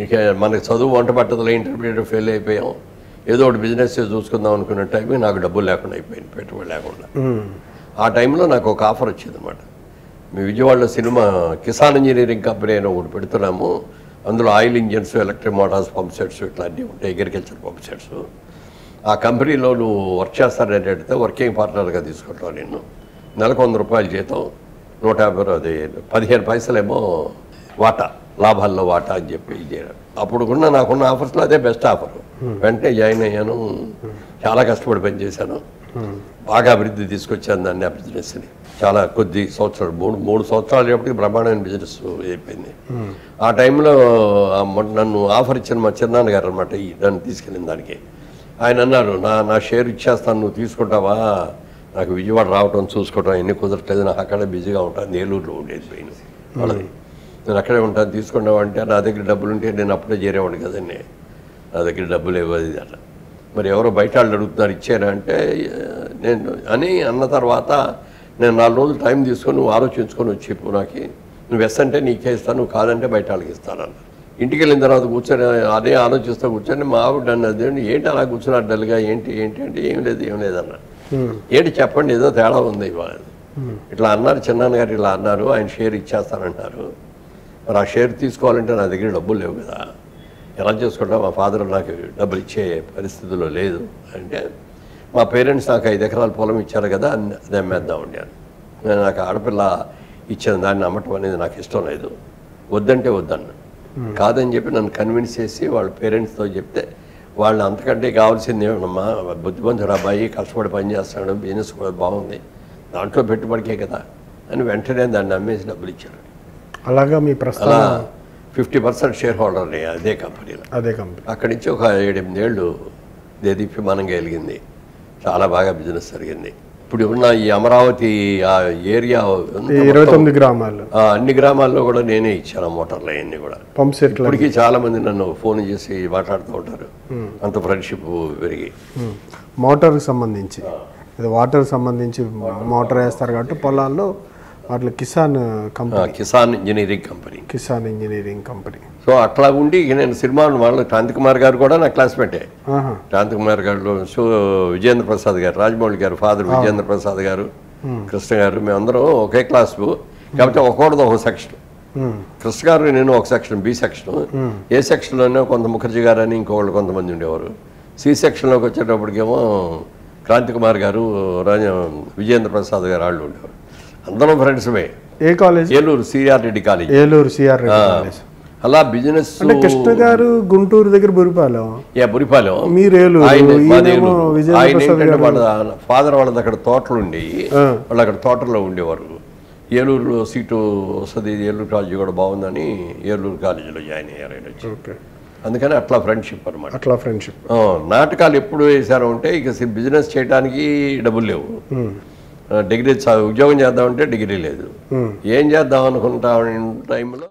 ఇక మనకి చదువు వంట పట్టదులో ఇంటర్మీడియట్ ఫెయిల్ అయిపోయాం, ఏదో ఒకటి బిజినెస్ చూసుకుందాం అనుకున్న టైంకి నాకు డబ్బులు లేకుండా అయిపోయింది, పెట్టుబడి లేకుండా. ఆ టైంలో నాకు ఒక ఆఫర్ వచ్చింది అనమాట. మీ విజయవాడలో సినిమా కిసాన్ ఇంజనీరింగ్ కంపెనీ అని ఒకటి పెడుతున్నాము, అందులో oil engines, electric Motors, pump sets ఇట్లాంటివి ఉంటాయి, అగ్రికల్చర్ పంప్ సెట్స్. ఆ కంపెనీలో నువ్వు వర్క్ చేస్తానని అడిగితే వర్కింగ్ పార్ట్నర్గా తీసుకుంటావు. నేను నెలకు 100 రూపాయలు జీతం, 150 అది 15 పైసలేమో వాటా, లాభాల్లో వాటా అని చెప్పి చేయడం. అప్పుడుకున్న నాకున్న ఆఫర్స్లో అదే బెస్ట్ ఆఫర్. వెంటనే జాయిన్ అయ్యాను, చాలా కష్టపడి పనిచేశాను, బాగా అభివృద్ధి తీసుకొచ్చాను దాన్ని, ఆ బిజినెస్ని. చాలా కొద్ది సంవత్సరాలు, మూడు సంవత్సరాలు ఎప్పటికీ బ్రహ్మాండమైన బిజినెస్ అయిపోయింది. ఆ టైంలో నన్ను ఆఫర్ ఇచ్చిన మా చిన్నాన్నగారు అనమాట, నన్ను తీసుకెళ్ళిన దానికి. ఆయన అన్నారు, నా షేర్ ఇచ్చేస్తాను, నువ్వు తీసుకుంటావా? నాకు విజయవాడ రావటం చూసుకోవటం ఎన్ని కుదరట్లేదు, నాకు అక్కడే బిజీగా ఉంటాను, ఏలూరులో ఉండేది పోయింది వాళ్ళది, నేను అక్కడే ఉంటాను, తీసుకున్నావు అంటే నా దగ్గర డబ్బులు ఉంటే నేను అప్పుడే చేరేవాడిని కదండి, నా దగ్గర డబ్బులు ఇవ్వదు అట్లా. మరి ఎవరో బయట వాళ్ళు అడుగుతున్నారు, ఇచ్చారా అంటే నేను అని అన్న తర్వాత నేను 4 రోజులు టైం తీసుకొని నువ్వు ఆలోచించుకొని వచ్చి చెప్పు, నాకు నువ్వు ఎస్ అంటే నీకే ఇస్తాను, నువ్వు కాదంటే బయట వాళ్ళకి ఇస్తానన్న. ఇంటికి వెళ్ళిన తర్వాత కూర్చొని అదే ఆలోచిస్తూ కూర్చొని మా ఆవిడ అన్నది, ఏంటి అలా కూర్చున్నారు డల్గా, ఏంటి అంటే ఏం లేదన్న. ఏంటి చెప్పండి, ఏదో తేడా ఉంది ఇవాళ ఇట్లా అన్నారు, చిన్నాన్నగారు ఇలా అన్నారు, ఆయన షేర్ ఇచ్చేస్తానంటారు, మరి ఆ షేర్ తీసుకోవాలంటే నా దగ్గర డబ్బులు లేవు కదా, ఎలా చేసుకుంటా, మా ఫాదర్ నాకు డబ్బులు ఇచ్చే పరిస్థితుల్లో లేదు అంటే, మా పేరెంట్స్ నాకు 5 ఎకరాల పొలం ఇచ్చారు కదా, అది అమ్మేద్దాం ఉండాను. నేను నాకు ఆడపిల్ల ఇచ్చిన దాన్ని అమ్మటం అనేది నాకు ఇష్టం లేదు, వద్దంటే వద్దన్న. కాదని చెప్పి నన్ను కన్విన్స్ చేసి వాళ్ళ పేరెంట్స్తో చెప్తే, వాళ్ళు అంతకంటే కావాల్సింది ఏమమ్మా, బుద్ధిమంతుడు అబ్బాయి కష్టపడి పని చేస్తాడు, బిజినెస్ కూడా బాగుంది, దాంట్లో పెట్టుబడికే కదా అని వెంటనే దాన్ని అమ్మేసి డబ్బులు ఇచ్చారు. అలాగా మీ ప్రస్తుతం 50% షేర్ హోల్డర్ అదే కంపెనీలో. అక్కడి నుంచి ఒక 7-8 ఏళ్ళు దేదీప్యమానంగా వెలిగింది, చాలా బాగా బిజినెస్ జరిగింది. ఇప్పుడు ఉన్న ఈ అమరావతి ఆ ఏరియా 29 గ్రామాలు, అన్ని గ్రామాల్లో కూడా నేనే ఇచ్చాను మోటార్లు అవన్నీ కూడా. ఇప్పటికీ చాలా మంది నన్ను ఫోన్ చేసి మాట్లాడుతూ ఉంటారు, అంత ఫ్రెండ్షిప్ పెరిగి. మోటార్కి సంబంధించి వాటర్ సంబంధించి మోటార్ వేస్తారు కాబట్టి పొలాల్లో వాటిలో కిసాన్ ఇంజనీరింగ్ కంపెనీ. సో అట్లా ఉండి నేను సినిమాలు వాళ్ళు క్రాంతికుమార్ గారు కూడా నా క్లాస్మేటే. క్రాంతికుమార్ గారు, సో విజేంద్ర ప్రసాద్ గారు, రాజమౌళి గారు ఫాదర్ విజేంద్ర ప్రసాద్ గారు, కృష్ణ గారు, మేమందరం ఒకే క్లాస్. కాబట్టి ఒకటిది ఒక సెక్షన్. కృష్ణ గారు నేను ఒక సెక్షన్, బి సెక్షన్. ఏ సెక్షన్లోనే కొంత ముఖర్జీ గారు అని ఇంకోళ్ళు కొంతమంది ఉండేవారు. సి సెక్షన్లోకి వచ్చేటప్పటికేమో క్రాంతికుమార్ గారు, విజేంద్ర ప్రసాద్ గారు వాళ్ళు ఉండేవారు. అందరం ఫ్రెండ్స్మే. ఏ college? Eluru C R Reddy college. అలా బిజినెస్. కృష్ణ గారు గుంటూరు దగ్గర బురిపాలెం. మీరు వాళ్ళ ఫాదర్ వాళ్ళది అక్కడ తోటలు ఉండేవి, వాళ్ళు అక్కడ తోటల్లో ఉండేవారు. ఏలూరులో సీటు వస్తుంది, ఏలూరు కాలేజీ కూడా బాగుందని ఏలూరు కాలేజీలో జాయిన్ అయ్యారు. అందుకని అట్లా ఫ్రెండ్షిప్ అనమాట. నాటకాలు ఎప్పుడు వేశారు అంటే, ఇక బిజినెస్ చేయడానికి డబ్బులు లేవు, డిగ్రీ ఉద్యోగం చేద్దామంటే డిగ్రీ లేదు, ఏం చేద్దాం అనుకుంటా టైంలో